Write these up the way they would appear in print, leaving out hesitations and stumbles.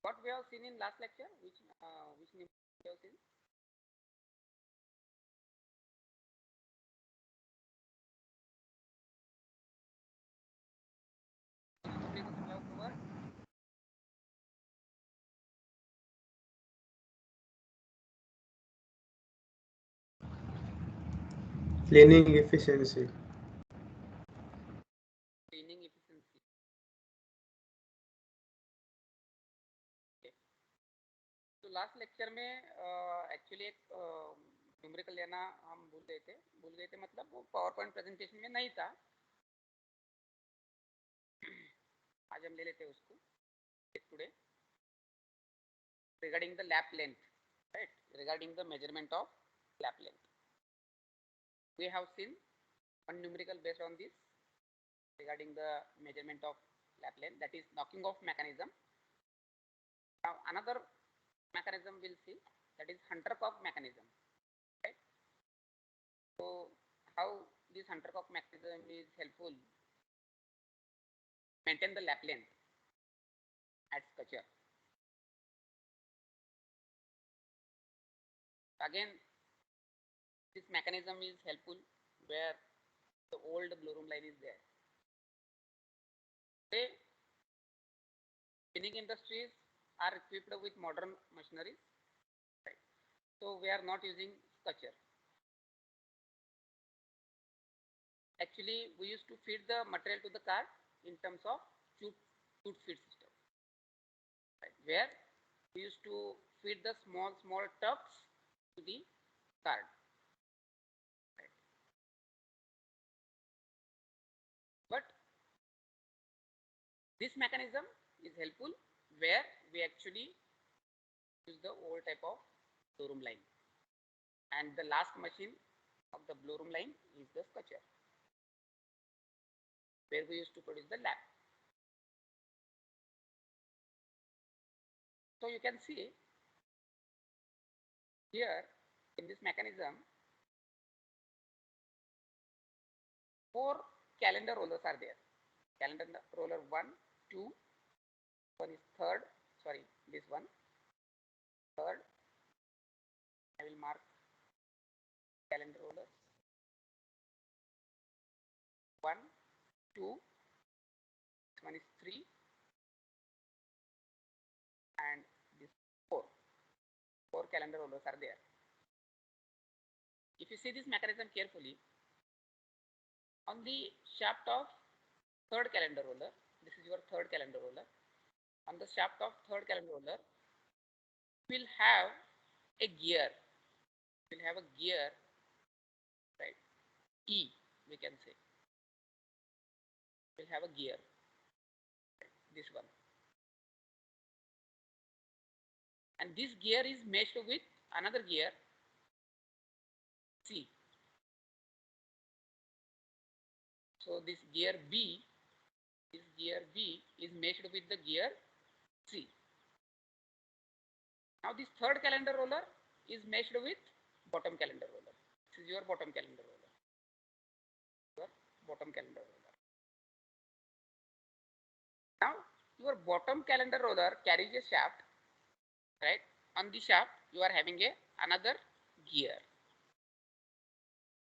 What we have seen in last lecture, which we have seen? We have covered Cleaning efficiency. cleaning efficiency. Okay. तो last lecture में actually एक numerical लेना हम भूल गए थे मतलब वो पावर पॉइंट प्रेजेंटेशन में नहीं था. आज हम ले लेते हैं उसको today regarding the lap length, right? Regarding the measurement of lap length, we have seen one numerical based on this regarding the measurement of lap length, that is knocking off mechanism. Now another mechanism we'll see, that is Hunter-Cock mechanism, right? So how this Hunter-Cock mechanism is helpful maintain the lap length at sculpture. Again, this mechanism is helpful where the old blow room line is there. Today, spinning industries are equipped with modern machineries, right? So we are not using sculpture. Actually, we used to feed the material to the card in terms of chute feed system, right? Where we used to feed the small tubs to the card. Right? But this mechanism is helpful where we actually use the old type of blow room line, and the last machine of the blow room line is the sculpture, where we used to produce the lap. So you can see here in this mechanism, 4 calender rollers are there. Calender roller 1, 2, one is third, sorry, this one, third, I will mark calender rollers, 1, 2, this one is 3, and this 4 calender rollers are there. If you see this mechanism carefully, on the shaft of third calender roller, this is your third calender roller, on the shaft of third calender roller, we'll have a gear, right, E, we can say, we'll have a gear, right? This one, and this gear is meshed with another gear C. So this gear B is meshed with the gear C. Now this third calender roller is meshed with bottom calender roller. This is your bottom calender roller. Now your bottom calender roller carries a shaft, right? On the shaft you are having another gear.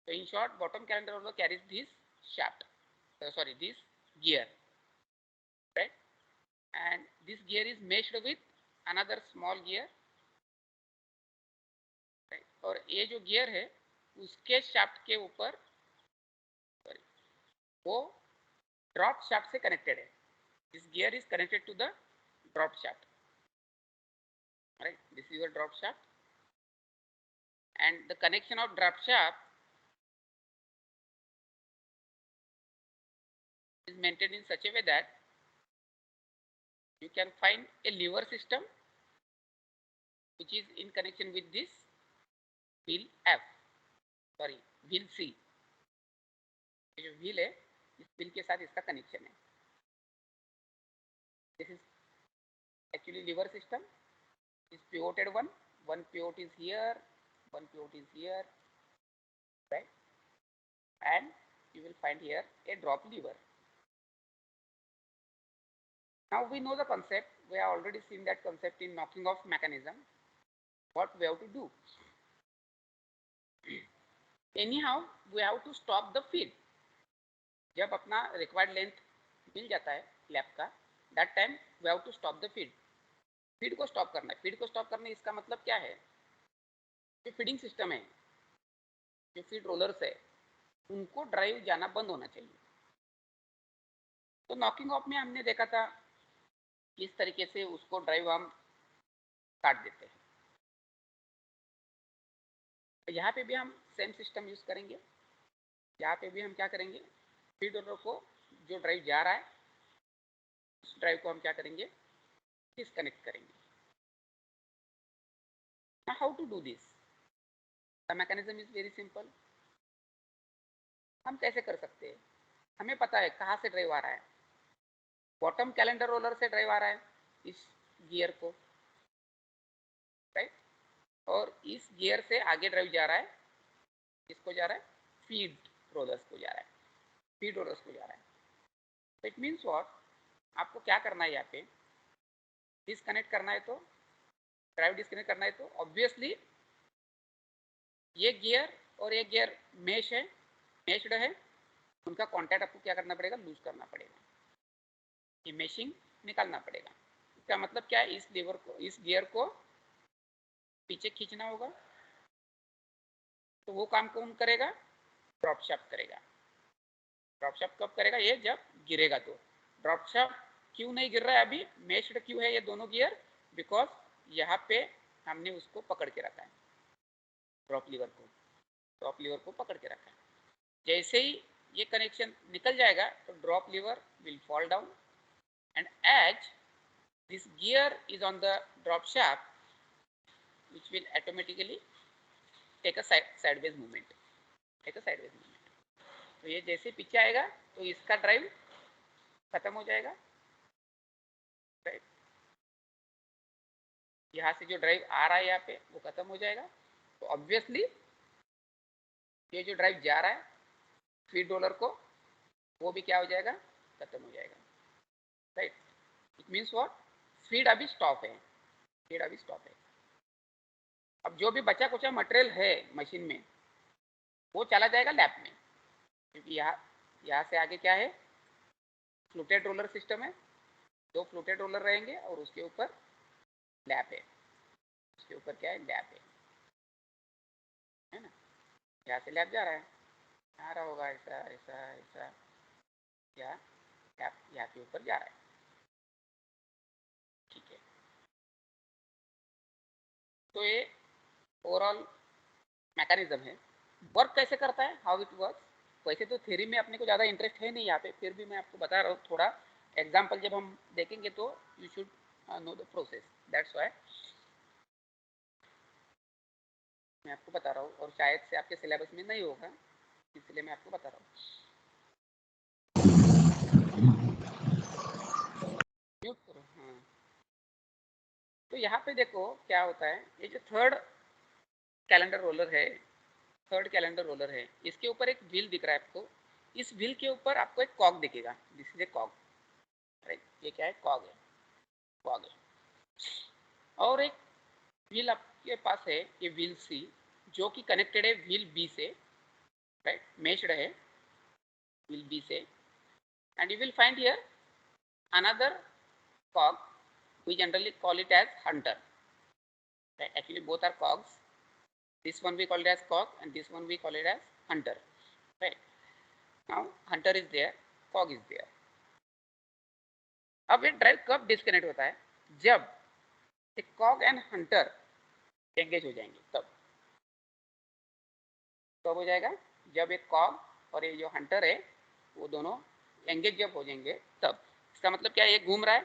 So in short, bottom calender roller carries this shaft, this gear, right? And this gear is meshed with another small gear, right? और ये जो gear है उसके shaft के ऊपर वो drop shaft से connected है. This gear is connected to the drop shaft, right? This is your drop shaft, and the connection of drop shaft is maintained in such a way that you can find a lever system which is in connection with this wheel wheel C. जो wheel है इस wheel के साथ इसका connection है. This is actually lever system. Is pivoted one pivot is here, one pivot is here, right? And you will find here a drop lever. Now we know the concept. We have already seen that concept in knocking off mechanism. What we have to do? Anyhow, we have to stop the feed. जब अपना required length मिल जाता है lap का, that time we have to stop the feed. Feed को stop करना है. Feed को stop करने इसका मतलब क्या है? जो फीडिंग सिस्टम है, जो फीड रोलर्स है, उनको ड्राइव जाना बंद होना चाहिए. तो नॉकिंग ऑफ में हमने देखा था किस तरीके से उसको ड्राइव हम काट देते हैं. यहाँ पे भी हम सेम सिस्टम यूज करेंगे. यहाँ पे भी हम क्या करेंगे, फीड रोलर को जो ड्राइव जा रहा है उस ड्राइव को हम क्या करेंगे, डिस्कनेक्ट करेंगे. Now how to do this? The mechanism is very simple. हम कैसे कर सकते हैं? हमें पता है कहाँ से ड्राइव आ रहा है. बॉटम कैलेंडर रोलर से ड्राइव आ रहा है इस गियर को, राइट. और इस गियर से आगे ड्राइव जा रहा है, किसको जा रहा है? फीड रोलर्स को जा रहा है. फीड रोलर्स को जा रहा है. तो इट मीन्स व्हाट, आपको क्या करना है, यहाँ पे डिस्कनेक्ट करना है. तो ड्राइव डिस्कनेक्ट करना है तो ऑब्वियसली ये गियर और ये गियर मेश्ड है, उनका कांटेक्ट आपको क्या करना पड़ेगा, लूज करना पड़ेगा. ये मेशिंग निकालना पड़ेगा. इसका मतलब क्या है, इस लीवर को, इस गियर को पीछे खींचना होगा. तो वो काम कौन करेगा? ड्रॉप शाफ्ट करेगा. ड्रॉप शाफ्ट कब करेगा? ये जब गिरेगा. तो ड्रॉप शाफ्ट क्यों नहीं गिर रहा है अभी, मेश्ड क्यों है ये दोनों गियर? बिकॉज यहाँ पे हमने उसको पकड़ के रखा है, ड्रॉप लीवर को पकड़ के रखा है. जैसे ही ये कनेक्शन निकल जाएगा तो drop lever will fall down, and as this gear is on the drop shaft which will automatically take a sideways movement. तो ये जैसे पीछे आएगा तो इसका ड्राइव खत्म हो जाएगा, राइट. यहाँ से जो ड्राइव आ रहा है यहाँ पे वो खत्म हो जाएगा. तो ऑब्वियसली ये जो ड्राइव जा रहा है फीड रोलर को, वो भी क्या हो जाएगा, खत्म हो जाएगा, right. It means what, feed अभी स्टॉप है. अब जो भी बचा कुचा मटेरियल है मशीन में वो चला जाएगा लैप में, क्योंकि यहाँ से आगे क्या है, फ्लूटेड रोलर सिस्टम है. 2 फ्लूटेड रोलर रहेंगे और उसके ऊपर लैप है. ना. यहाँ से लैप जा रहा है, आ रहा होगा ऐसा ऐसा ऐसा, या लैप यहाँ के ऊपर जा रहा है. ठीक है. तो ये ओवरऑल मैकेनिज्म है. वर्क कैसे करता है, हाउ इट वर्क. वैसे तो थ्योरी में अपने को ज़्यादा इंटरेस्ट है नहीं यहाँ पे, फिर भी मैं आपको बता रहा हूँ. थोड़ा एग्जाम्पल जब हम देखेंगे तो you should know the process. That's why मैं आपको बता रहा हूँ, और शायद से आपके सिलेबस में नहीं होगा, इसलिए मैं आपको बता रहा हूँ. म्यूट करो. हाँ. तो यहाँ पे देखो क्या होता है, ये जो थर्ड कैलेंडर रोलर है, इसके ऊपर एक व्हील दिख रहा है आपको. इस व्हील के ऊपर आपको एक कॉग दिखेगा. This is a कॉग, right. ये क्या है, कॉग है. और एक व्हील आपके पास है, ये व्हील सी, जो कि कनेक्टेड है व्हील बी से, राइट. मेश्ड है व्हील बी से. And you will find here another cog. We generally call it as hunter, right? Actually both are cogs. This one we call it as cog and this one we call it as hunter, right? Now hunter is there, cog is there. अब ये drive कब disconnect होता है, जब कॉग and Hunter engage हो जाएंगे. तब हो जाएगा जब एक कॉग और ये जो हंटर है वो दोनों एंगेज जब हो जाएंगे तब. इसका मतलब क्या है, ये घूम रहा है,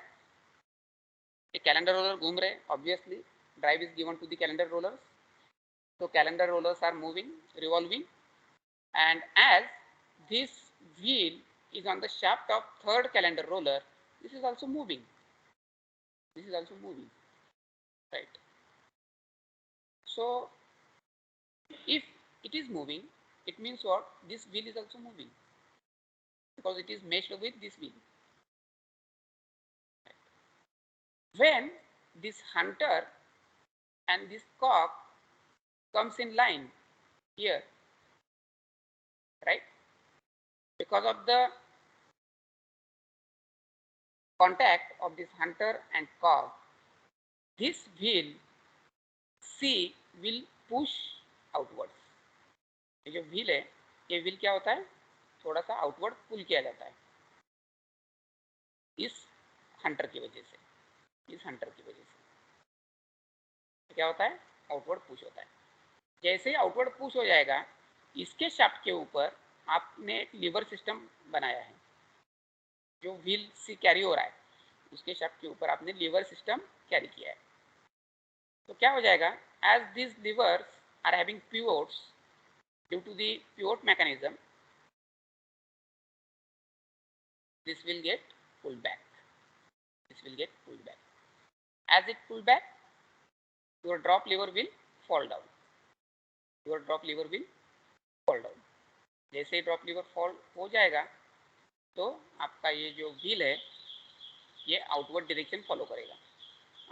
ये कैलेंडर रोलर घूम रहे हैं. Obviously drive is given to the calender rollers. So calendar rollers are moving, revolving, and as this wheel is on the shaft of third calendar roller, this is also moving. Right. So if it is moving, it means what, this wheel is also moving, because it is meshed with this wheel. Right. when this hunter and this cock comes in line here, right, because of the contact of this hunter and cock, this wheel C will push outwards. ये जो wheel है, ये wheel क्या होता है, थोड़ा सा outward पुल किया जाता है इस हंटर की वजह से, इस हंटर की वजह से तो क्या होता है, आउटवर्ड पुश होता है। जैसे ही आउटवर्ड पुश हो जाएगा, इसके शाफ्ट के ऊपर आपने एक लीवर सिस्टम बनाया है, जो व्हील से कैरी हो रहा है उसके शाफ्ट के ऊपर आपने लीवर सिस्टम कैरी किया है। तो क्या हो जाएगा, as this levers are having pivots, due to the pivot mechanism, this will get pulled back, this will get pulled back. As it pull back, your drop lever will fall down, your drop lever will fall down. जैसे ही drop liver fall हो जाएगा तो आपका ये जो wheel है ये outward direction follow करेगा,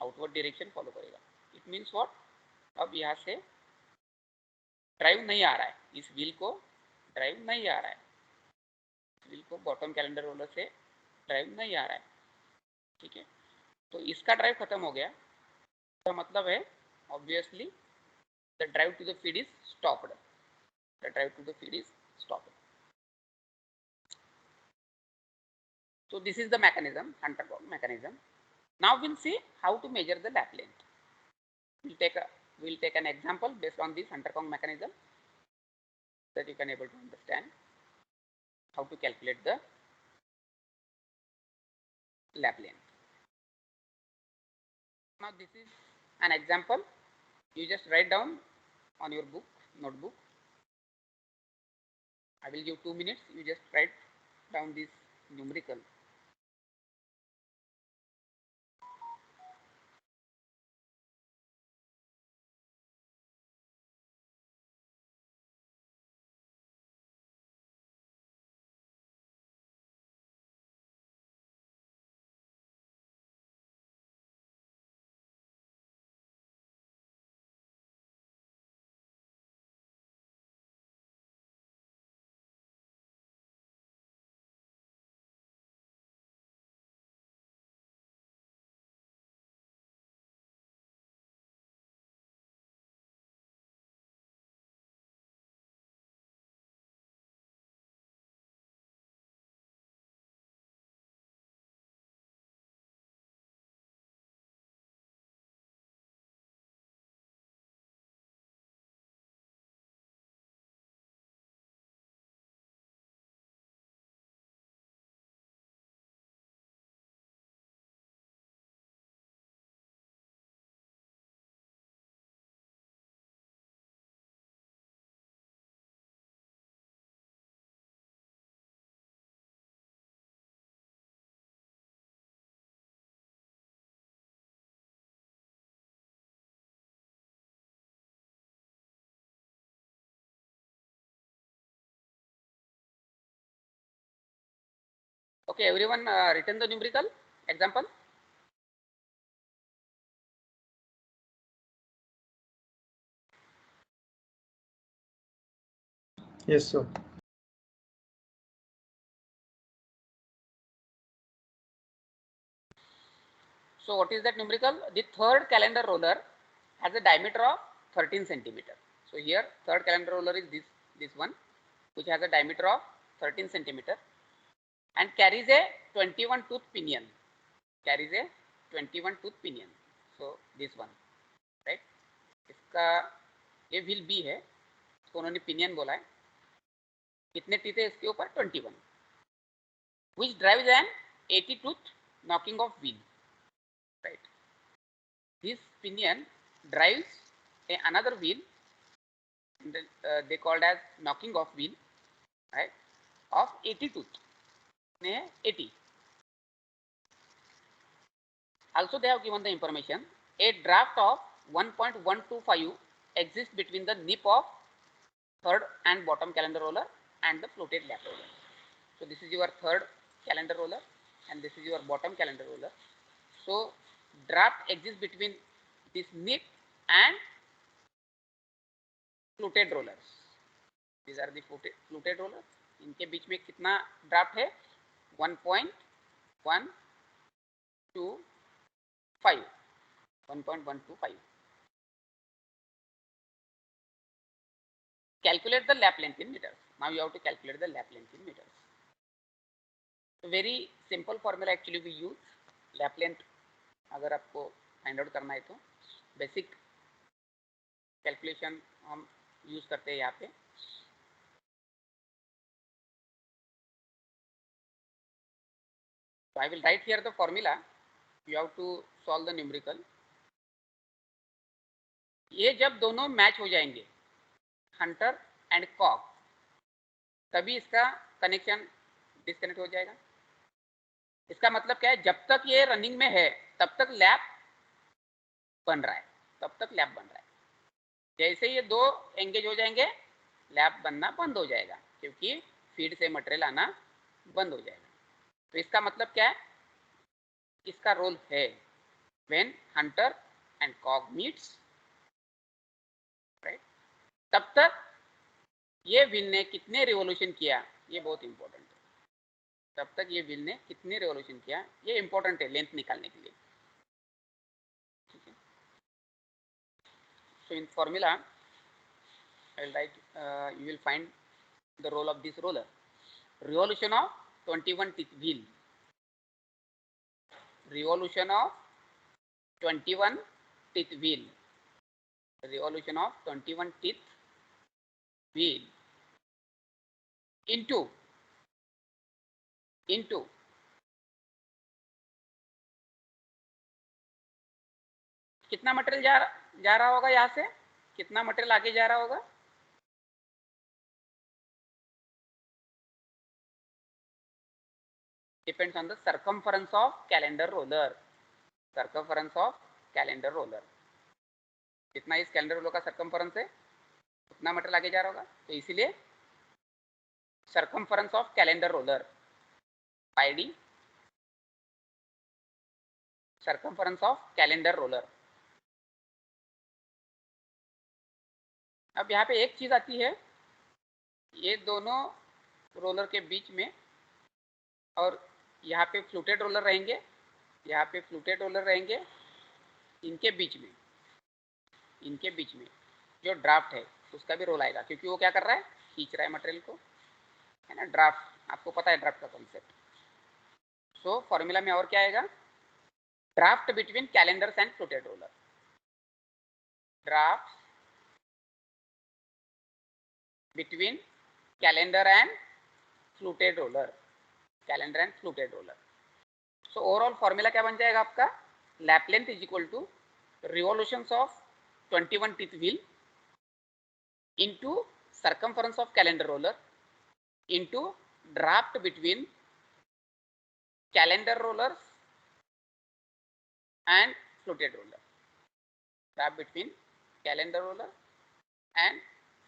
आउटवर्ड डायरेक्शन फॉलो करेगा। इट मीन्स व्हाट, अब यहाँ से ड्राइव नहीं आ रहा है, इस व्हील को ड्राइव नहीं आ रहा है, व्हील को बॉटम कैलेंडर रोलर से ड्राइव नहीं आ रहा है, ठीक है। तो इसका ड्राइव खत्म हो गया, तो मतलब है obviously the drive to the feed is stopped, the drive to the feed is stopped. So this is the mechanism, hunter cock mechanism. Now we'll see how to measure the lap length. We'll take an example based on this hunter cock mechanism, so that you can able to understand how to calculate the lap length. Now this is an example. You just write down on your book, notebook. I will give 2 minutes. You just write down this numerical. Okay, everyone written the numerical example. Yes, sir. So what is that numerical? The third calendar roller has a diameter of 13 centimeter. So here third calendar roller is this one, which has a diameter of 13 centimeter and carries a 21 tooth pinion, carries a 21 tooth pinion. So this one, right? इसका ये wheel B है, इसको उन्होंने pinion बोला है। कितने teeth है इसके ऊपर? 21, which drives an 80 tooth knocking off wheel, right? This pinion drives another wheel, they called as knocking off wheel, right, of 80 tooth, 80. Also they have given the information, a draft of 1.125 exists between the nip of third and bottom calendar roller and the floated lap roller. So this is your third calendar roller and this is your bottom calendar roller. So draft exists between this nip and fluted rollers. These are the fluted rollers. इनके बीच में कितना draft है? 1.125. Calculate the lap length in meters. Now you have to calculate the lap length in meters. So very simple formula actually we use. Lap length अगर आपको find out करना है तो basic calculation हम यूज करते हैं यहाँ पे. So I will write here the formula. You have to solve the numerical. ये जब दोनों मैच हो जाएंगे हंटर एंड कॉक, तभी इसका कनेक्शन डिस्कनेक्ट हो जाएगा. इसका मतलब क्या है? जब तक ये रनिंग में है तब तक लैप बन रहा है, जैसे ये दो एंगेज हो जाएंगे लैप बनना बंद हो जाएगा, क्योंकि फीड से मटेरियल आना बंद हो जाएगा. तो इसका मतलब क्या है? इसका रोल है when Hunter and कॉग meets, right, तब तक ये व्हील ने कितने रिवॉल्यूशन किया ये बहुत इंपॉर्टेंट है. तब तक ये व्हील ने कितने रिवॉल्यूशन किया ये इंपॉर्टेंट है लेंथ निकालने के लिए. ठीक है. So in formula I will write, you will find the role of this roller. Revolution of 21 teeth wheel. Revolution of 21 teeth wheel. Revolution of 21 teeth wheel into कितना मटेरियल जा रहा होगा, यहाँ से कितना मटेरियल आगे जा रहा होगा? Depends on the circumference of calendar roller. Circumference of calendar roller. कितना इस कैलेंडर रोलर का सर्कमफरेंस है उतना मटेरियल आगे जा रहा होगा. तो इसीलिए circumference of calendar roller pi D, circumference of calendar roller. अब यहाँ पे एक चीज आती है, ये दोनों रोलर के बीच में और यहाँ पे फ्लूटेड रोलर रहेंगे, यहाँ पे फ्लूटेड रोलर रहेंगे, इनके बीच में जो ड्राफ्ट है उसका भी रोल आएगा, क्योंकि वो क्या कर रहा है? खींच रहा है मटेरियल को, है ना. ड्राफ्ट आपको पता है ड्राफ्ट का कॉन्सेप्ट. सो फॉर्मूला में और क्या आएगा? Draft between calenders and fluted roller. Draft between calender and fluted roller. Calender and fluted roller. So overall formula क्या बन जाएगा आपका? Lap length is equal to revolutions of 21 teeth wheel into circumference of calendar roller into draft between calendar rollers and fluted roller. Draft between calendar roller and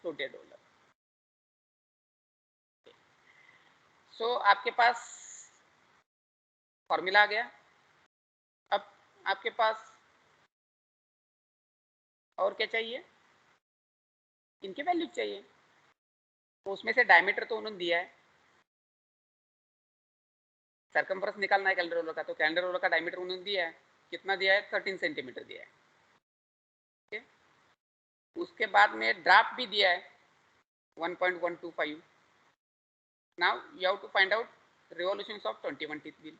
fluted roller. So आपके पास formula आ गया. अब आपके पास और क्या चाहिए? इनके value चाहिए. तो उसमें से डायमीटर तो उन्होंने दिया है, सर्कमफरेंस निकालना है कैलेंडर रोलर का, तो कैलेंडर रोलर का डायमीटर उन्होंने दिया है. कितना दिया है? 13 सेंटीमीटर दिया है. okay? उसके बाद में ड्राफ्ट भी दिया है 1.125. Now you have to find out revolutions of 21 teeth wheel.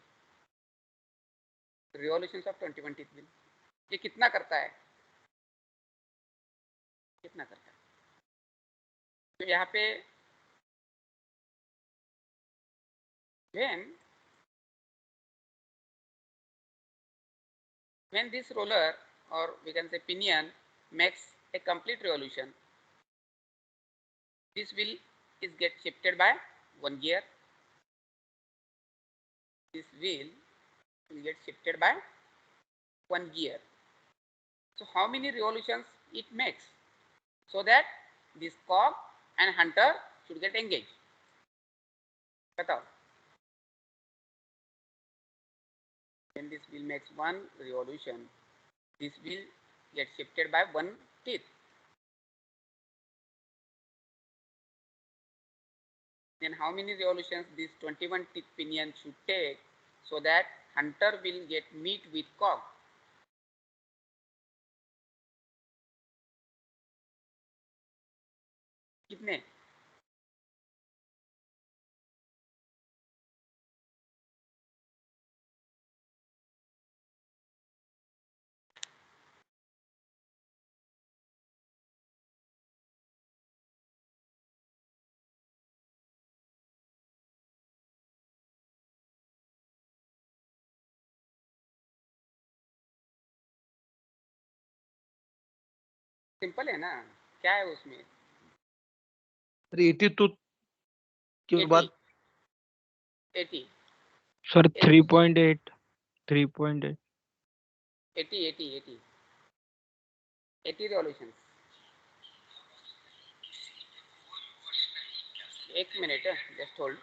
Revolutions of 21 teeth wheel ये कितना करता है? तो यहाँ पे when this roller, or we can say pinion, makes a complete revolution, this wheel is get shifted by one gear. This wheel will get shifted by one gear. So how many revolutions it makes, so that this cog and hunter should get engaged? बताओ. When this wheel makes one revolution, this wheel gets shifted by one teeth. Then how many revolutions this 21 teeth pinion should take so that hunter will get meet with cock? कितने? Simple है ना, क्या है उसमें? 82 के बाद 80 sir 3.8 3.8 80 revolutions. एक minute, just hold.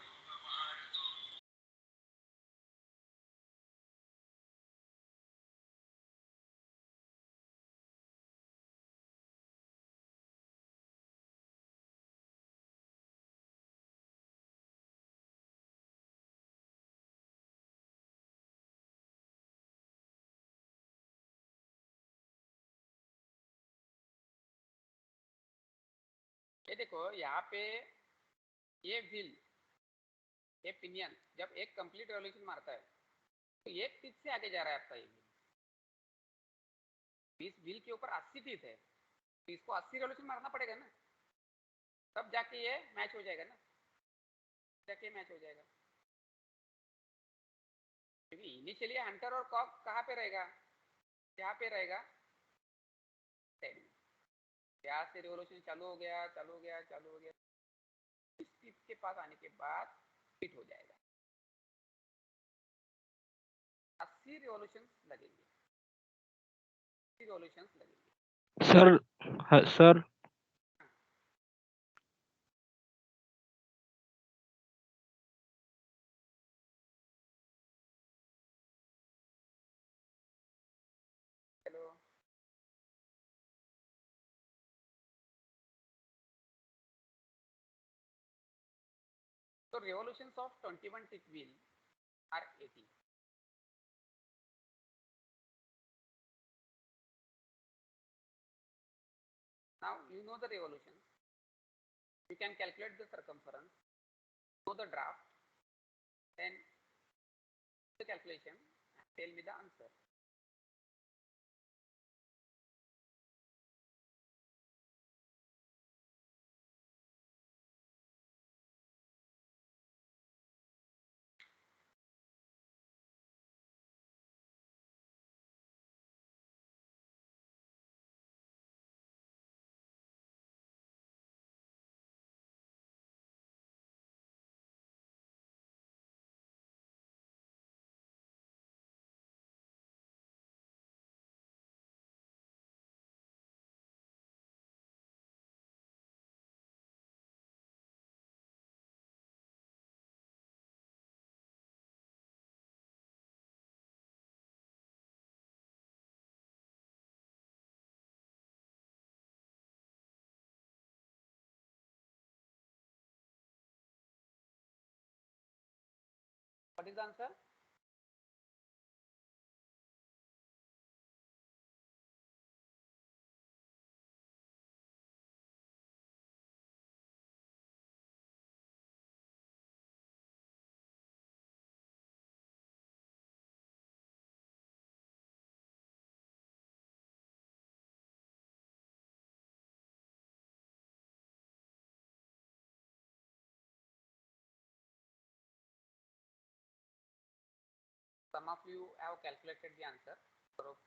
ये देखो यहाँ पे ये व्हील, ये पिनियन जब एक कंप्लीट रेवोल्यूशन मारता है तो एक टीथ से आगे जा रहा है आपका ये व्हील. इस व्हील के ऊपर 80 टीथ है तो इसको 80 रेवोल्यूशन मारना पड़ेगा ना, तब जाके ये मैच हो जाएगा ना, जाके मैच हो जाएगा. क्योंकि इनिशियली हंटर और कॉक कहाँ पे रहेगा? यहाँ पे रहेगा. यहाँ से रेवोल्यूशन चालू हो गया. इस टीथ के पास आने के बाद हिट हो जाएगा. 80 रिवॉल्यूशंस लगेंगे. Sir hello, so revolutions of 21 tick wheel are 80. Now you know the revolution, you can calculate the circumference, know the draft, then the calculation and tell me the answer. What is the answer? Some of you have calculated the answer.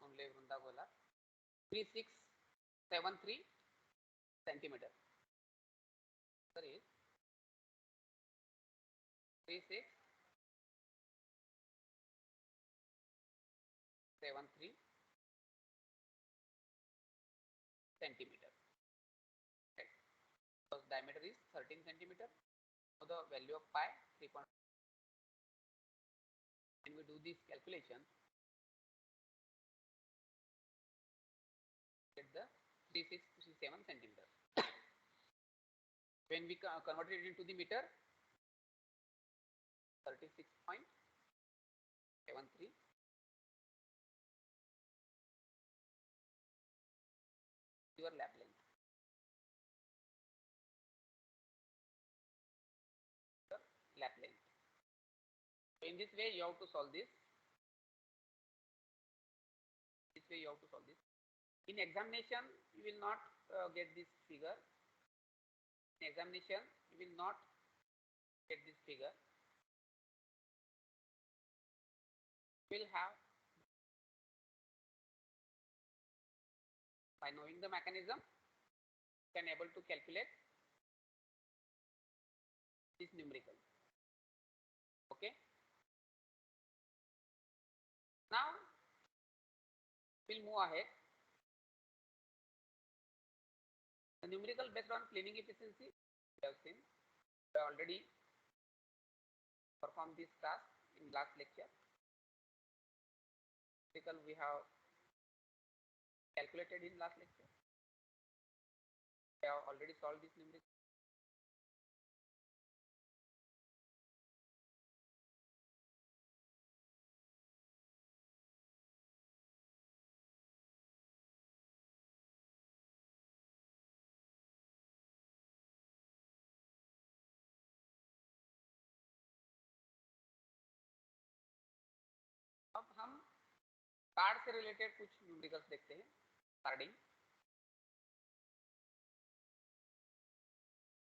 Only Vrunda Gola 3673 centimeter. Answer is 3673 centimeter. Right. So diameter is 13 centimeter. So the value of pi 3. When we do this calculation, the 3667 centimeter. When we converted it into the meter, 36.73. Your lap length. Lap length. So in this way you have to solve this. This way you have to solve this. In examination you will not get this figure. In examination you will not get this figure. You will have, by knowing the mechanism, you can able to calculate this numerical. Okay. Now we'll move ahead. The numerical based on cleaning efficiency we have seen. We have already performed this task in last lecture. Numerical we have calculated in last lecture. We have already solved this numerical. अब हम card से related कुछ numericals देखते हैं. Carding.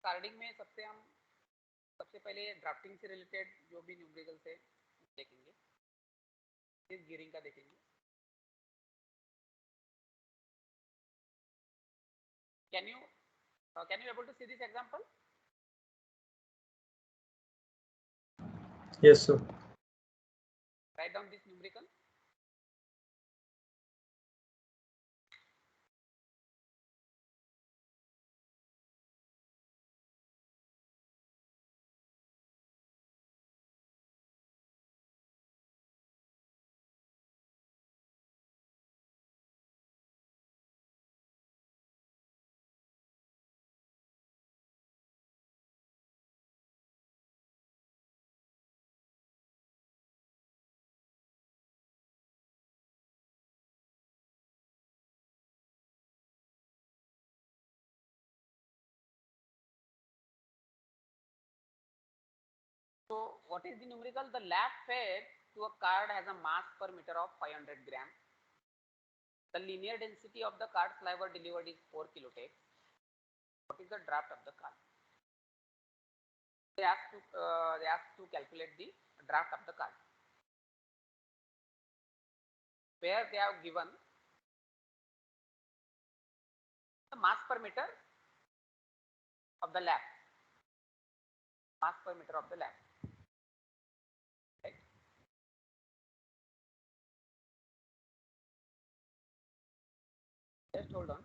Carding में सबसे पहले drafting से रिलेटेड जो भी न्यूमेरिकल्स है देखेंगे. इस गियरिंग का देखेंगे. Can you able to see this example? Yes, sir. Write down this numerical. So what is the numerical? The lap fed to a card has a mass per meter of 500 gram. The linear density of the card sliver delivered is 4 kilotech. What is the draft of the card? They ask to calculate the draft of the card, where they have given the mass per meter of the lap. Mass per meter of the lap. Right? Just hold on.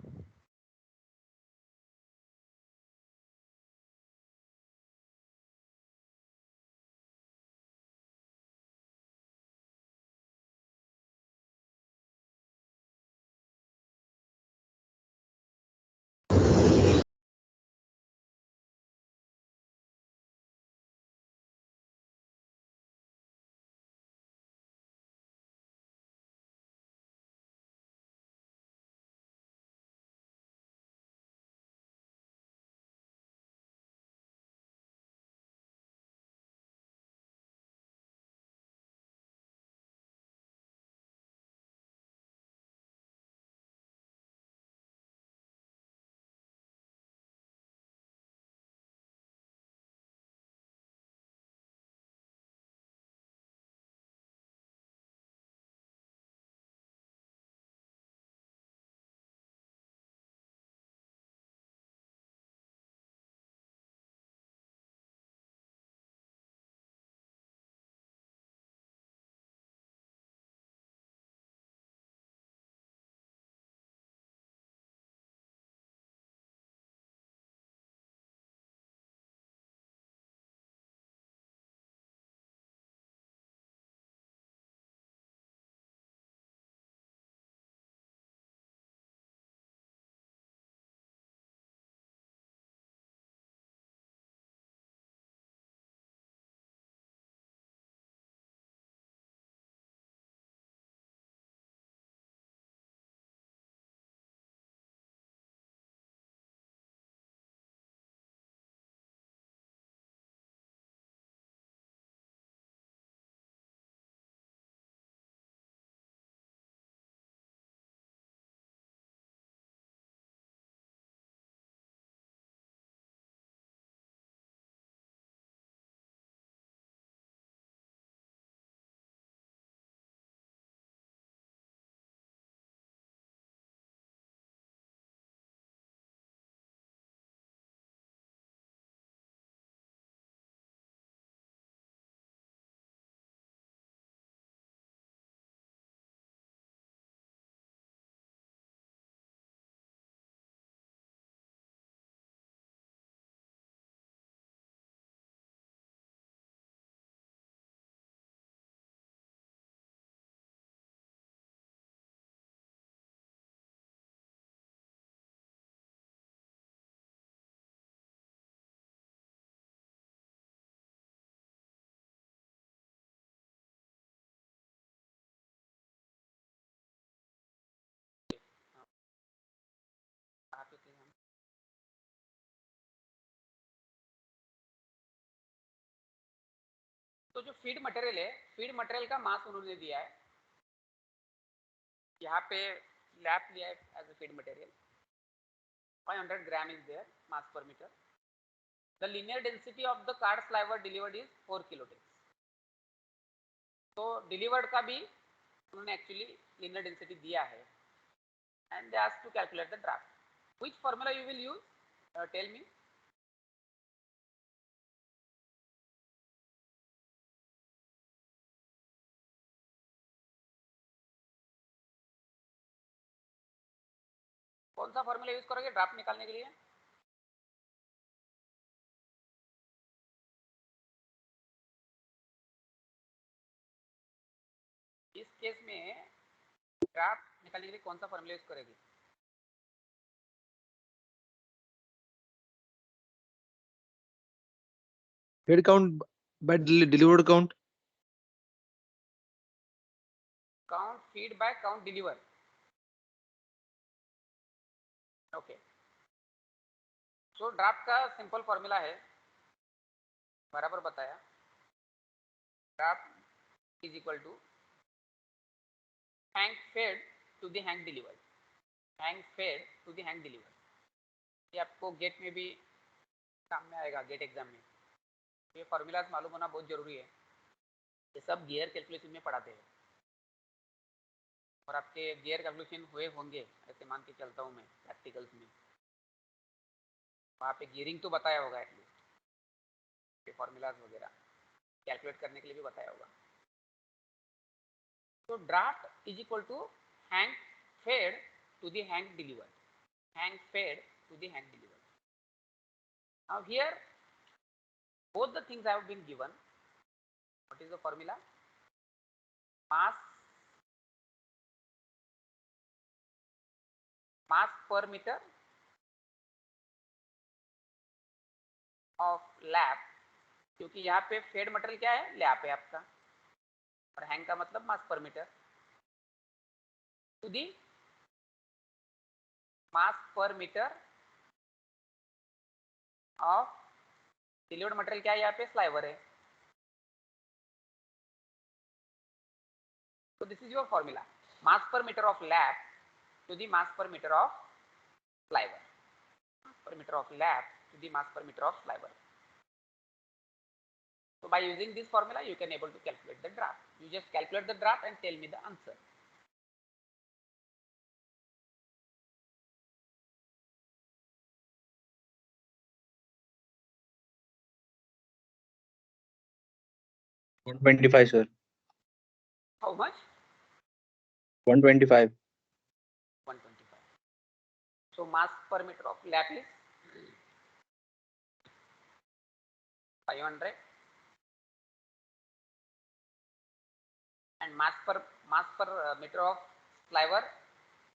तो जो feed material है, feed material का मास उन्होंने दिया है, यहाँ पे lap लिया है as a feed material, 500 gram is there mass per metre. The linear density of the card sliver delivered is 4 kilotex. तो delivered का भी उन्होंने एक्चुअली linear density दिया है, and they asked to calculate the draft. Which formula you will use? Tell me. कौन सा formula use करोगे draft निकालने के लिए? इस केस में ड्राफ्ट निकालने के लिए कौन सा फॉर्मूला यूज करेगी? Head count by delivered count. Count feed by count deliver. Okay. So draft का सिंपल फॉर्मूला है, बराबर बताया, draft is equal to hank fed to the hank delivered. Hank fed to the hank delivered. ये आपको gate में भी काम में आएगा, गेट एग्जाम में. ये फॉर्मूलाज मालूम होना बहुत जरूरी है. ये सब गियर कैलकुलेशन में पढ़ाते हैं, और आपके गियर कैलकुलेशन हुए होंगे ऐसे मान के चलता हूँ मैं प्रैक्टिकल्स में. वहाँ पे गियरिंग तो बताया होगा एटलीस्ट, ये फॉर्मूलाज वगैरह कैलकुलेट करने के लिए भी बताया होगा. तो draft is equal to hank fed to the hank delivered. Hank fed to the hank delivered. Now here both the things have been given. What is the formula? Mass per meter of lap, क्योंकि यहाँ पे fade material क्या है, lap है आपका, और hang का मतलब मास per metre, to the mass per metre of delivered material क्या है, यहाँ पे स्लाइवर है. So this is your formula, mass per meter of lap to the mass per meter of sliver. Mass per meter of lap to the mass per meter of sliver. So by using this formula you can able to calculate the draft. You just calculate the draft and tell me the answer. $125, sir. How much? $125. 125. So mass per meter of lap is 500, and mass per meter of sliver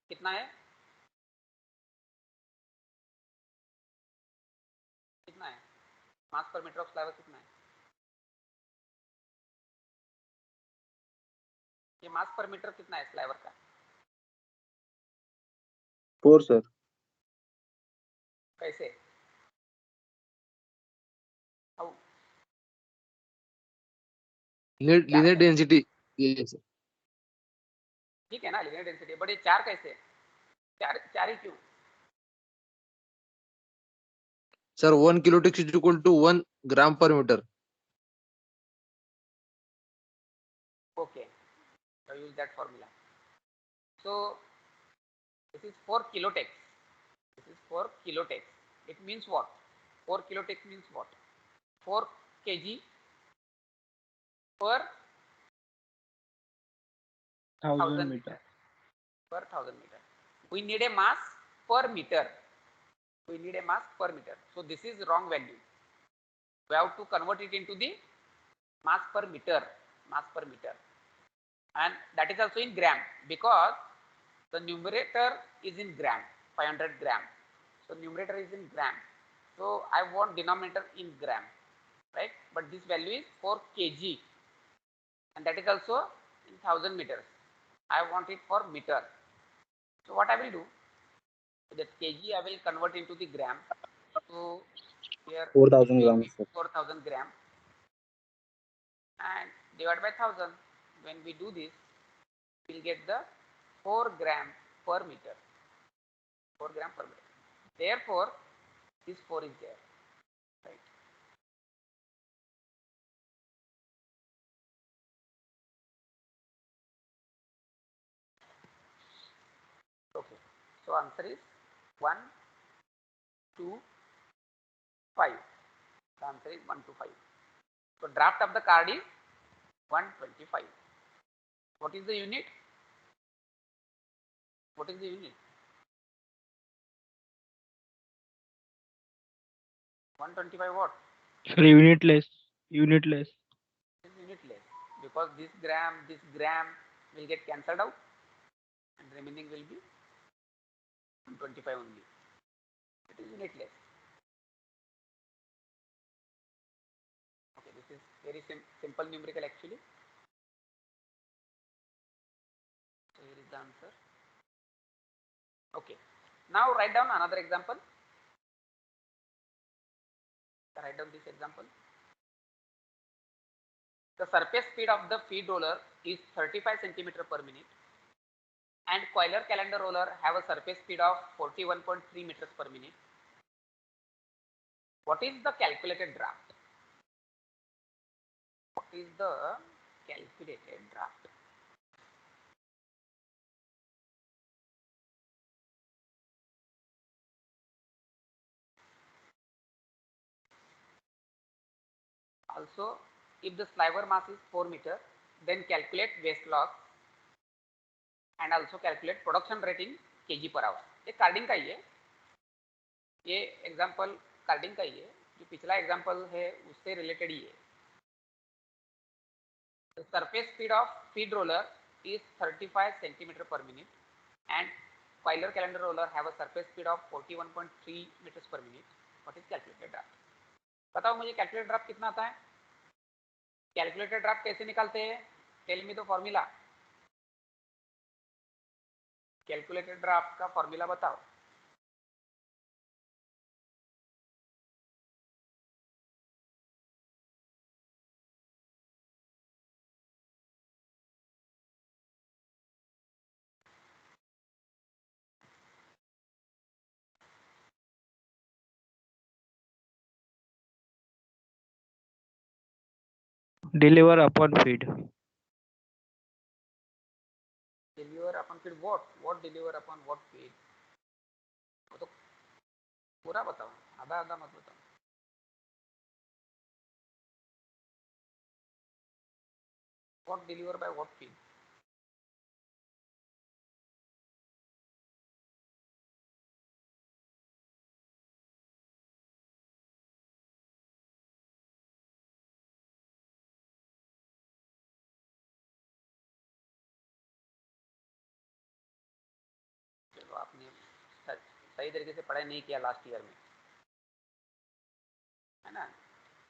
कितना है? कितना है मास per metre of sliver? कितना है ये मास per metre? कितना है sliver का? 4, sir. कैसे? How? Linear density. Yes, sir. ठीक है ना, लिनियर डेंसिटी, बट ये 4 कैसे? 4 ही क्यों? Sir, 1 kilotex is equal to 1 gram per meter. Okay, so use that formula. So this is 4 kilotex. This is 4 kilotex. It means what? 4 kilotex means what? 4 kg per 1000 meter. Per 1000 meter. We need a mass per meter. We need a mass per meter. So this is wrong value. We have to convert it into the mass per meter. Mass per meter. And that is also in gram, because the numerator is in gram, 500 gram. So numerator is in gram. So I want denominator in gram, right? But this value is 4 kg, and that is also in 1000 meters. I want it for meter. So what I will do, that kg I will convert into the gram. So here 4,000 grams. 4000 gram, and divide by 1000. When we do this, we'll get the 4 gram per meter. 4 gram per meter. Therefore, this 4 is there. Right. Okay. So answer is 1, 2, 5. The answer is 1 to 5. So draft of the card is 125. What is the unit? What is the unit? 125 what? Sir, unitless. Unitless. Is unitless because this gram will get cancelled out and remaining will be 125 only. It is unitless. Okay, this is very simple numerical actually. So here is the answer. Okay. Now write down another example. Write down this example. The surface speed of the feed roller is 35 centimeter per minute and coiler calendar roller have a surface speed of 41.3 meters per minute. What is the calculated draft? What is the calculated draft? Also, if the sliver mass is 4 meter, then calculate waste loss and also calculate production rating kg per hour. ये carding का ही है, ये example carding का ही है, जो पिछला example है उससे रिलेटेड ही है. The surface speed of feed roller is 35 centimeter per minute and coiler calendar roller have a surface speed of 41.3 meters per minute. What is calculated draft? बताओ मुझे कैलकुलेटेड ड्राफ्ट कितना आता है? कैलकुलेटेड ड्राफ्ट कैसे निकालते हैं? Tell me the formula. Calculated draft का formula बताओ. Deliver upon feed. Deliver upon feed what? What deliver upon what feed? वो तो पूरा बताओ, आधा आधा मत बताओ. What deliver by what feed? चलो आपने सही तरीके से पढ़ाई नहीं किया लास्ट ईयर में, है ना.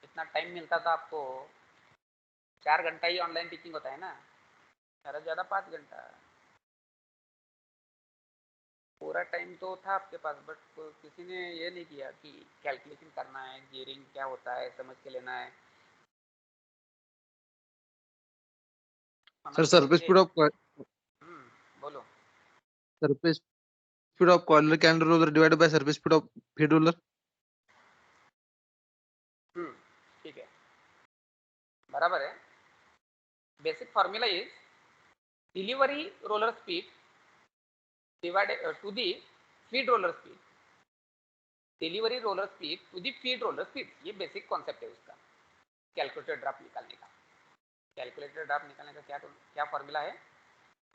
इतना टाइम मिलता था आपको, 4 घंटा ही ऑनलाइन टीचिंग होता है ना, ज़्यादा से ज़्यादा 5 घंटा. पूरा टाइम तो था आपके पास, बट किसी ने ये नहीं किया कि कैलकुलेशन करना है, गियरिंग क्या होता है समझ के लेना है. Sir, surface speed of बोलो. surface speed of coiler calendar roller divided by surface speed of feed roller. ठीक है, बराबर है. Basic formula is delivery roller speed divided to the feed roller speed. Delivery roller speed to the feed roller speed, ये basic concept है उसका calculated draft निकालने का. Calculated draft निकालने का क्या फॉर्मूला है?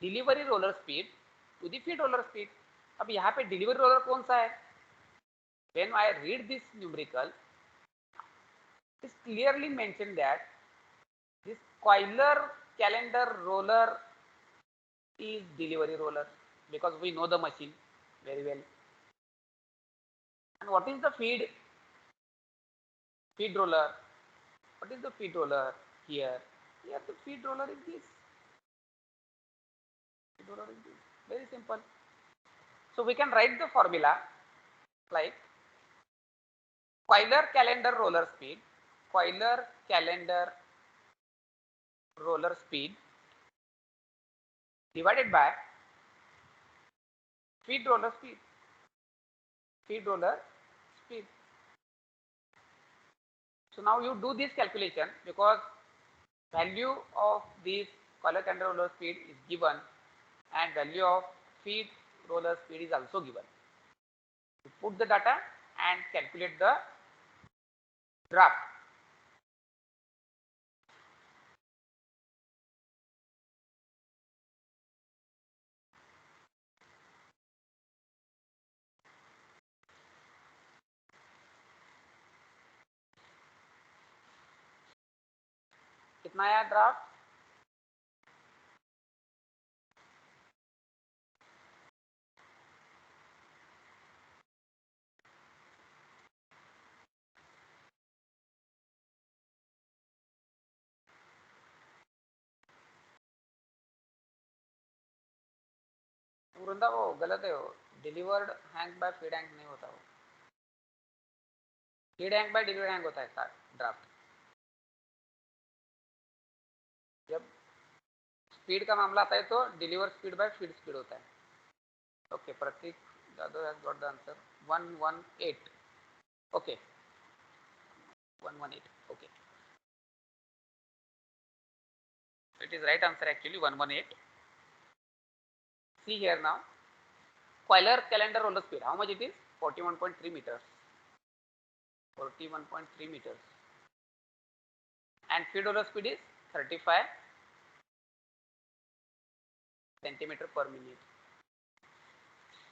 Delivery roller speed to the feed roller speed. अब यहाँ पे डिलीवरी रोलर कौन सा है? When I read this numerical, it's clearly mention that this coiler calendar roller is delivery roller because we know the machine very well. And what is the feed roller? What is the feed roller here? Here the feed roller is this. Feed roller is this. Very simple. So we can write the formula like coiler calendar roller speed, coiler calendar roller speed divided by feed roller speed. Feed roller speed. So now you do this calculation because value of this color candle roller speed is given and value of feed roller speed is also given. You put the data and calculate the draft. कितना आया draft? वृंदा वो गलत है, वो delivered hang bye feed hang नहीं होता, वो feed hang bye delivered hang होता है ड्राफ्ट। जब स्पीड का मामला आता है तो deliver speed by feed speed होता है। Okay, Prateek Jadhav has got the answer 118। Okay 118, okay, it is right answer actually 118. See here now, Euler calendar roller speed, how much it is? 41.3 meters. 41.3 meters. And feed roller speed is 35 centimeter per minute.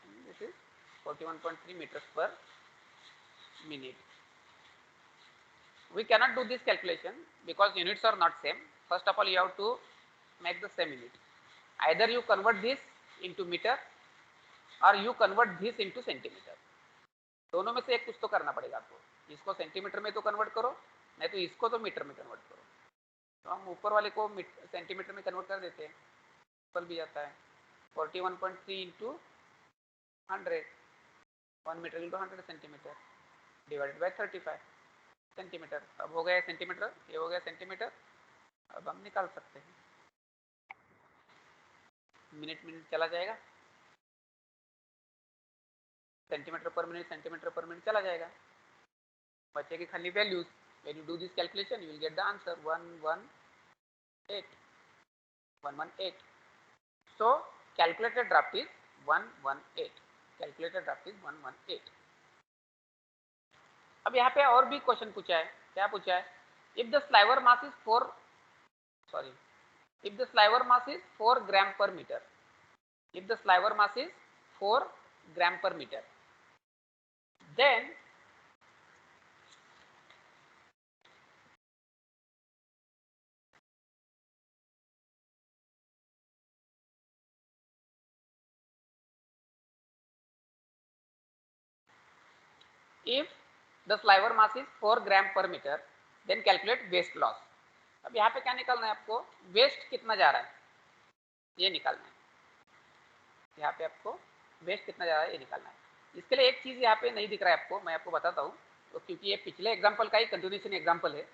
And this is 41.3 meters per minute. We cannot do this calculation because units are not same. First of all, you have to make the same unit. Either you convert this into meter और you convert this into centimetre, दोनों में से एक कुछ तो करना पड़ेगा आपको। इसको सेंटीमीटर में तो कन्वर्ट करो, नहीं तो इसको तो मीटर में कन्वर्ट करो। तो हम ऊपर वाले को सेंटीमीटर में कन्वर्ट कर देते हैं, ऊपर भी जाता है 41.3 into 100, 1 metre into 100 centimetre divided by 35 centimetre. अब हो गया सेंटीमीटर, ये हो गया सेंटीमीटर। अब हम निकाल सकते हैं, मिनट मिनट चला जाएगा, सेंटीमीटर पर मिनट चला जाएगा, बचेगी खाली values. When you do this calculation you will get the answer 118। So calculated draft is 118। Calculated draft is 118। अब यहाँ पे और भी क्वेश्चन पूछा है। क्या पूछा है? If the sliver mass is 4 gram per metre, if the sliver mass is 4 gram per meter, then if the sliver mass is 4 gram per meter, then calculate waste loss. अब यहाँ पे क्या निकालना है आपको? वेस्ट कितना जा रहा है ये निकालना है। यहाँ पे आपको वेस्ट कितना जा रहा है ये निकालना है। इसके लिए एक चीज यहाँ पे नहीं दिख रहा है आपको, मैं आपको बताता हूँ। तो क्योंकि ये पिछले एग्जाम्पल का ही कंटिन्यूएशन एग्जाम्पल है,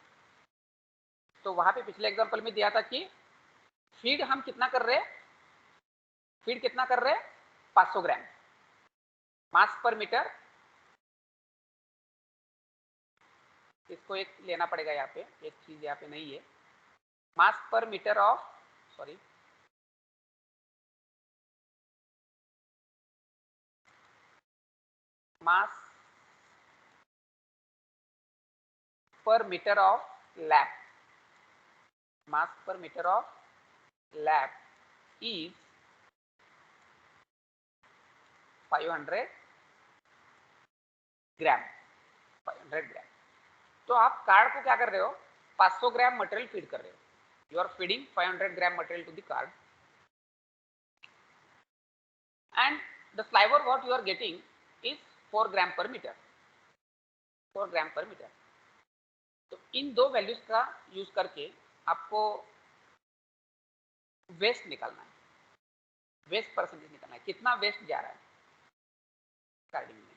तो वहां पे पिछले एग्जाम्पल में दिया था कि फीड हम कितना कर रहे हैं, फीड कितना कर रहे हैं 500 ग्राम मास पर मीटर। इसको एक लेना पड़ेगा, यहाँ पे एक चीज यहाँ पे नहीं है, मास per metre of mass per metre of lab, mass per meter of lab is 500 gram. 500 gram. तो आप कार्ड को क्या कर रहे हो? 500 ग्राम मटेरियल फीड कर रहे हो। You are feeding 500 gram material to the card and the sliver what you are getting is 4 gram per metre. 4 gram per metre. तो इन दो वैल्यूज का यूज करके आपको वेस्ट निकालना है, वेस्ट परसेंटेज निकालना है। कितना वेस्ट जा रहा है कार्डिंग में,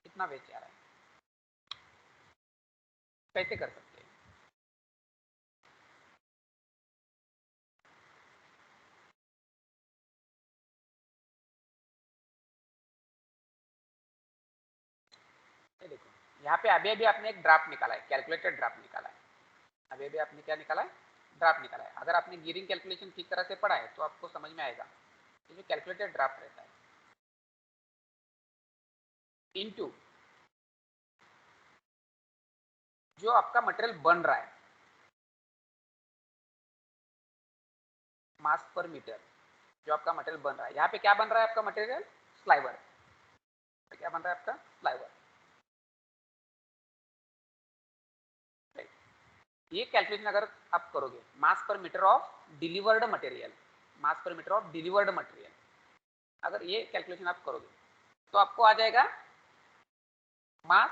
कितना वेस्ट जा रहा है, कैसे कर सकते हैं? यहाँ पे अभी अभी आपने एक ड्राफ्ट निकाला है, कैलकुलेटेड ड्राफ्ट निकाला है। अभी अभी आपने क्या निकाला है? ड्राफ्ट निकाला है। अगर आपने गियरिंग कैलकुलेशन ठीक तरह से पढ़ा है तो आपको समझ में आएगा कि जो कैलकुलेटेड ड्राफ्ट रहता है इनटू जो आपका मटेरियल बन रहा है मास पर मीटर, जो आपका मटेरियल बन रहा है। यहाँ पे क्या बन रहा है आपका मटेरियल? स्लाइवर। क्या बन रहा है आपका? स्लाइवर। ये कैलकुलेशन अगर आप करोगे मास per metre of delivered material, mass per metre of delivered material, अगर ये कैलकुलेशन आप करोगे तो आपको आ जाएगा मास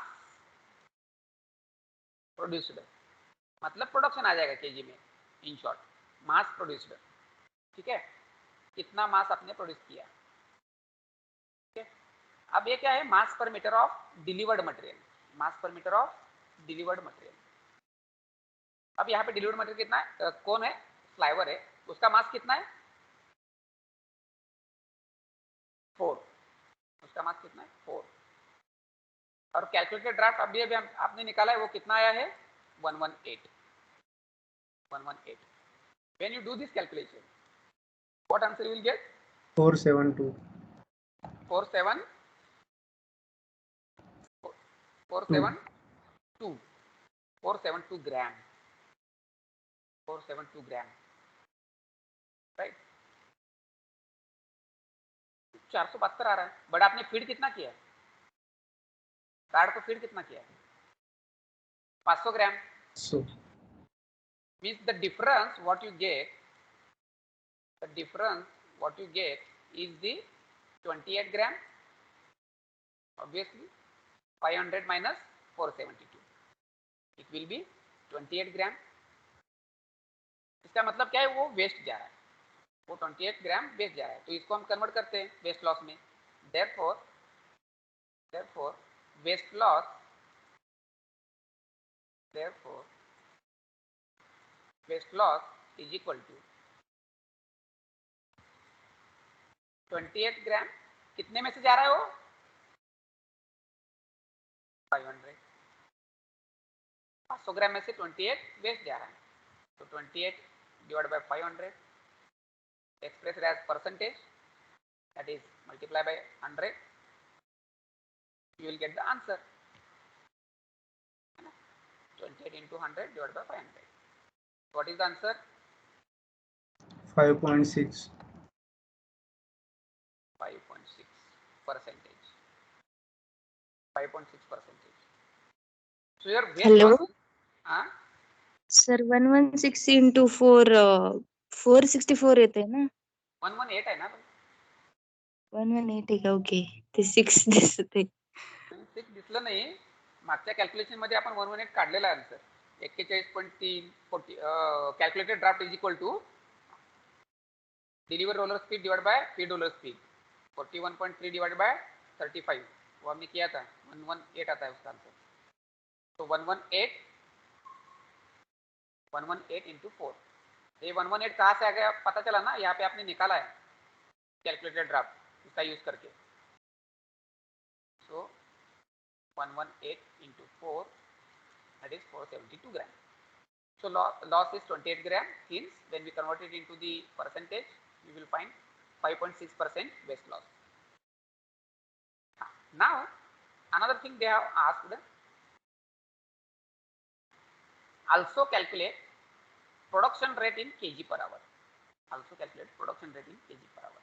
प्रोड्यूस्ड, मतलब प्रोडक्शन आ जाएगा केजी में। इन शॉर्ट मास प्रोड्यूस्ड, ठीक है, कितना मास आपने प्रोड्यूस किया। ठीक है, अब ये क्या है? मास per metre of delivered material, mass per metre of delivered material. अब यहाँ पे डिलीवर्ड मटेरियल कितना है? कौन है? फ्लाइवर है। उसका मास कितना है? 4। उसका मास कितना है? 4। और कैलकुलेटेड ड्राफ्ट अभी अभी आपने निकाला है वो कितना आया है? 118। 118। When you do this calculation, what answer you will get? 472. 472 gram. 472 gram, right. 472 आ रहा है, बट आपने फीड कितना किया है? कार्ड को फीड कितना किया है? 500 ग्राम। So, Means the difference what you get, the difference what you get is the 28 gram. Obviously 500 minus 472, it will be 28 ग्राम। इसका मतलब क्या है? वो वेस्ट जा रहा है, वो 28 ग्राम वेस्ट जा रहा है। तो इसको हम कन्वर्ट करते हैं वेस्ट लॉस में। therefore waste loss, therefore waste loss is equal to 28 gram. कितने में से जा रहा है वो? 500। 500 ग्राम में से 28 वेस्ट जा रहा है, तो 28 divided by 500 expressed as percentage, that is multiply by 100, you will get the answer. 28 into 100 divided by 500. What is the answer? 5.6. 5.6 percentage. 5.6 percentage. So your waste Hello? loss, Sir, 116 into 4, 464 येते ना? 118 आहे ना? 118 आहे का? ओके, ते 6 दिसते. 6 दिसलं नाही, मागच्या कॅल्क्युलेशन मध्ये आपण 118 काढलेला आहे answer. 41.3 calculated draft is equal to deliver roller speed divide by feed roller speed 41.3 divide by 35, वो हमने किया था। 118 आता है उसका आंसर। तो 118 इंटू 4, ये 118 कहाँ से आ गया पता चला ना? यहाँ पे आपने निकाला है कैलकुलेटेड ड्राफ्ट इसका यूज करके। सो 118 into 4, that is 472 gram. So loss is 28 gram. Hence, when we convert it into the percentage, we will find 5.6% waste loss. Now, another thing they have asked, also calculate production rate in kg per hour. Also calculate production rate in kg per hour.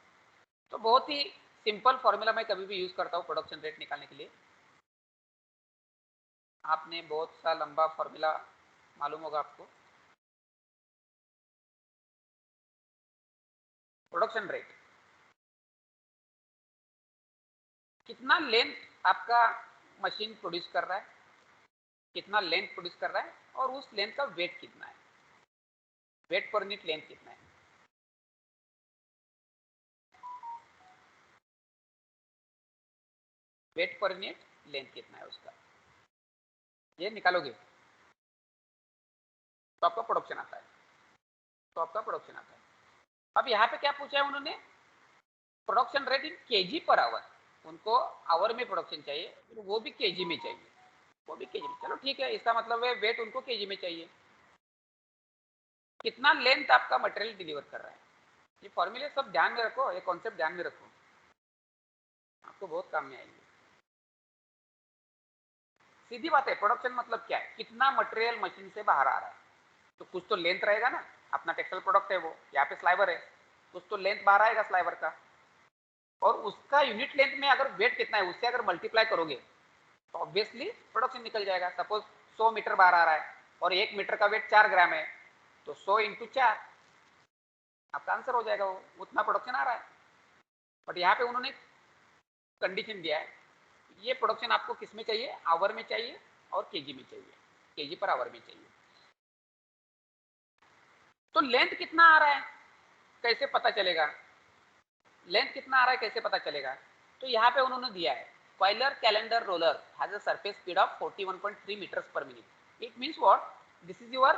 तो बहुत ही simple formula मैं कभी भी use करता हूँ production rate निकालने के लिए। आपने बहुत सा लंबा फॉर्मूला मालूम होगा आपको। प्रोडक्शन रेट, कितना लेंथ आपका मशीन प्रोड्यूस कर रहा है, कितना लेंथ प्रोड्यूस कर रहा है, और उस लेंथ का वेट कितना है, वेट पर यूनिट लेंथ कितना है। वेट पर यूनिट लेंथ कितना है उसका, ये निकालोगे तो आपका प्रोडक्शन आता है, तो आपका प्रोडक्शन आता है। अब यहाँ पे क्या पूछा है उन्होंने? Production rate in KG per hour. उनको आवर में प्रोडक्शन चाहिए, वो भी केजी में चाहिए। वो भी केजी में। चलो ठीक है, इसका मतलब है वेट उनको केजी में चाहिए। कितना लेंथ आपका मटेरियल डिलीवर कर रहा है, ये फॉर्मूले सब ध्यान में रखो, ये कॉन्सेप्ट ध्यान में रखो, आपको बहुत काम में आएंगे। सीधी बात है, प्रोडक्शन मतलब क्या है, कितना मटेरियल मशीन से बाहर आ रहा है। तो कुछ तो लेंथ रहेगा ना, अपना टेक्सटाइल प्रोडक्ट है वो, यहाँ पे स्लाइवर है, कुछ तो लेंथ बाहर आएगा स्लाइवर का, और उसका यूनिट लेंथ में अगर वेट कितना है उससे अगर मल्टीप्लाई करोगे तो ऑब्वियसली प्रोडक्शन निकल जाएगा। सपोज 100 मीटर बाहर आ रहा है और 1 मीटर का वेट 4 ग्राम है, तो 100 इंटू 4 आपका आंसर हो जाएगा, वो उतना प्रोडक्शन आ रहा है। बट यहाँ पे उन्होंने कंडीशन दिया है, ये प्रोडक्शन आपको किस में चाहिए, आवर में चाहिए और केजी में चाहिए, केजी पर आवर में चाहिए। तो लेंथ कितना आ रहा है कैसे पता चलेगा, लेंथ कितना आ रहा है कैसे पता चलेगा? तो यहाँ पे उन्होंने दिया है coiler calendar roller has a surface speed of 41.3 metres per minute. It means what, this is your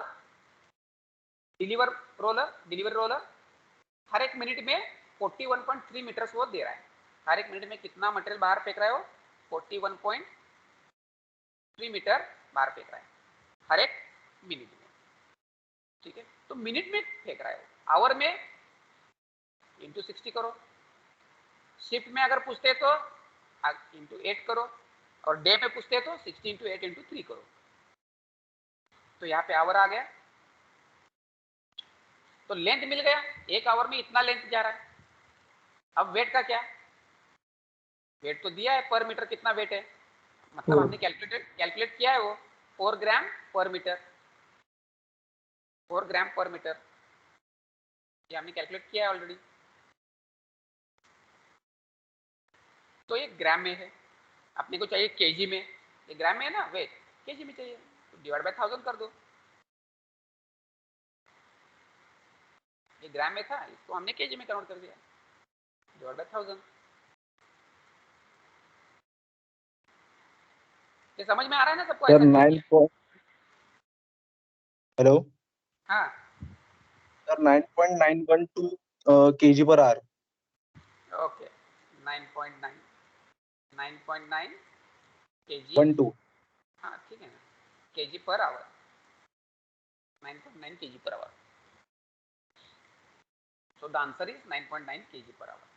deliver roller हर एक मिनट में 41.3 मीटर्स वो दे रहा है। हर एक मिनट में कितना मटेरियल बाहर फेंक रहा है वो, 41.3 मीटर बाहर फेंक रहा है हर एक मिनट में। ठीक है, तो मिनट में फेंक रहा है, आवर में इंटू 60 करो, शिफ्ट में अगर पूछते तो इंटू 8 करो, और डे में पूछते तो 60 इंटू 8 इंटू 3 करो। तो यहाँ पे आवर आ गया, तो लेंथ मिल गया, एक आवर में इतना लेंथ जा रहा है। अब वेट का क्या, वेट तो दिया है पर मीटर कितना वेट है, मतलब हमने कैलकुलेट किया है वो 4 gram per metre, 4 gram per metre, ये हमने कैलकुलेट किया है ऑलरेडी। तो ये ग्राम में है, अपने को चाहिए केजी में, ये ग्राम में है ना वेट, केजी में चाहिए तो डिवाइड बाय 1000 कर दो। ये ग्राम में था, इसको हमने केजी में कन्वर्ट कर दिया, डिवाइड बाय 1000। ये समझ में आ रहा है ना सबको? सर ऐसा क्यों 9 किया? हेलो हाँ sir 9.912 kg per hour। Okay, 9.9 9.9 KG, 12 हाँ ठीक है ना, KG per hour, 9.9 KG per hour. So the answer is 9.9 KG per hour.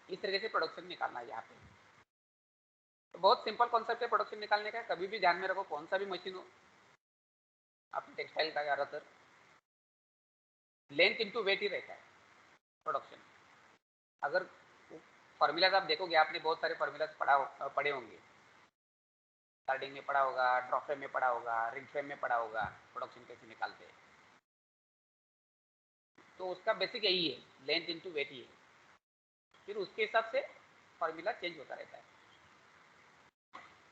इस तरीके से प्रोडक्शन निकालना है यहाँ पे। तो बहुत सिंपल कॉन्सेप्ट है प्रोडक्शन निकालने का, कभी भी ध्यान में रखो, कौन सा भी मशीन हो, आपने टेक्सटाइल का ज़्यादातर लेंथ इनटू वेट ही रहता है प्रोडक्शन। अगर फॉर्मूलाज आप देखोगे, आपने बहुत सारे फॉर्मूलाज पढ़े होंगे, स्टार्टिंग में पढ़ा होगा, ड्रॉप फ्रेम में पढ़ा होगा, रिंग फ्रेम में पढ़ा होगा, प्रोडक्शन कैसे निकालते हैं। तो उसका बेसिक यही है, लेंथ इनटू वेट ही है, फिर उसके हिसाब से फॉर्मूला चेंज होता रहता है।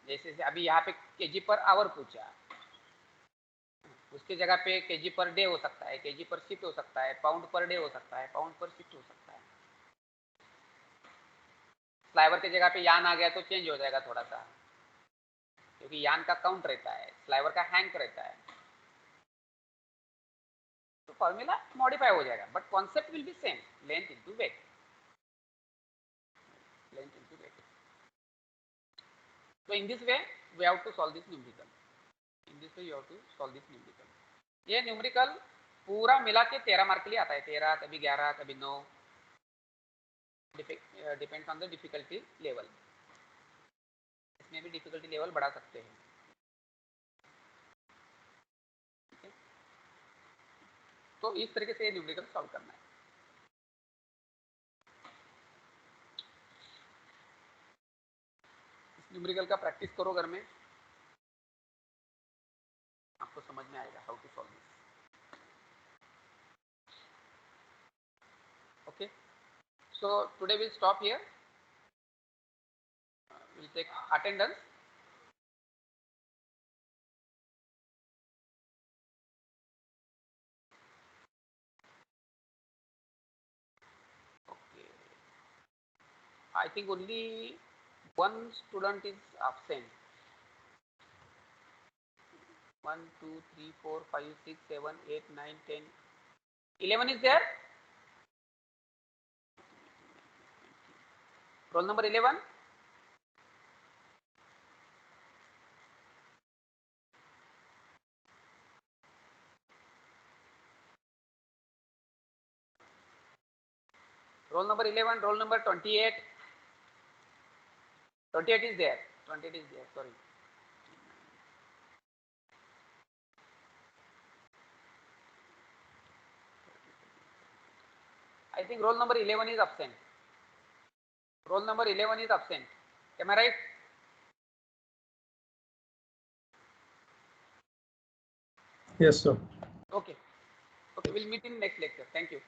जैसे अभी यहाँ पे केजी पर आवर पूछा, उसकी जगह पे केजी पर डे हो सकता है, केजी पर शिफ्ट हो सकता है, पाउंड पर डे हो सकता है, पाउंड पर शिफ्ट हो सकता है। स्लाइवर की जगह पे यान आ गया तो चेंज हो जाएगा थोड़ा सा, क्योंकि यान का काउंट रहता है, स्लाइवर का हैंक रहता है, तो फॉर्मूला मॉडिफाई हो जाएगा, but concept will be same, length into wait, length into wait. So in this way we have to solve this numerical. In this way you have to solve this numerical. ये numerical पूरा मिला के 13 mark के लिए आता है, 13 कभी 11 कभी 9, depends on the difficulty level. इसमें भी डिफिकल्टी लेवल बढ़ा सकते हैं। ठीक है, तो इस तरीके से ये न्यूमेरिकल सॉल्व करना है। इस न्यूमेरिकल का प्रैक्टिस करो घर में, आपको समझ में आएगा how to solve this. Okay, so today we'll stop here. We'll take attendance. Okay, I think only one student is absent. 1 2 3 4 5 6 7 8 9 10 11 is there. Roll number 11. Roll number 11, roll number 28. 28 is there. 28 is there. Sorry. I think roll number 11 is absent. Roll number 11 is absent. Am I right? Yes, sir. Okay. Okay, we'll meet in next lecture. Thank you.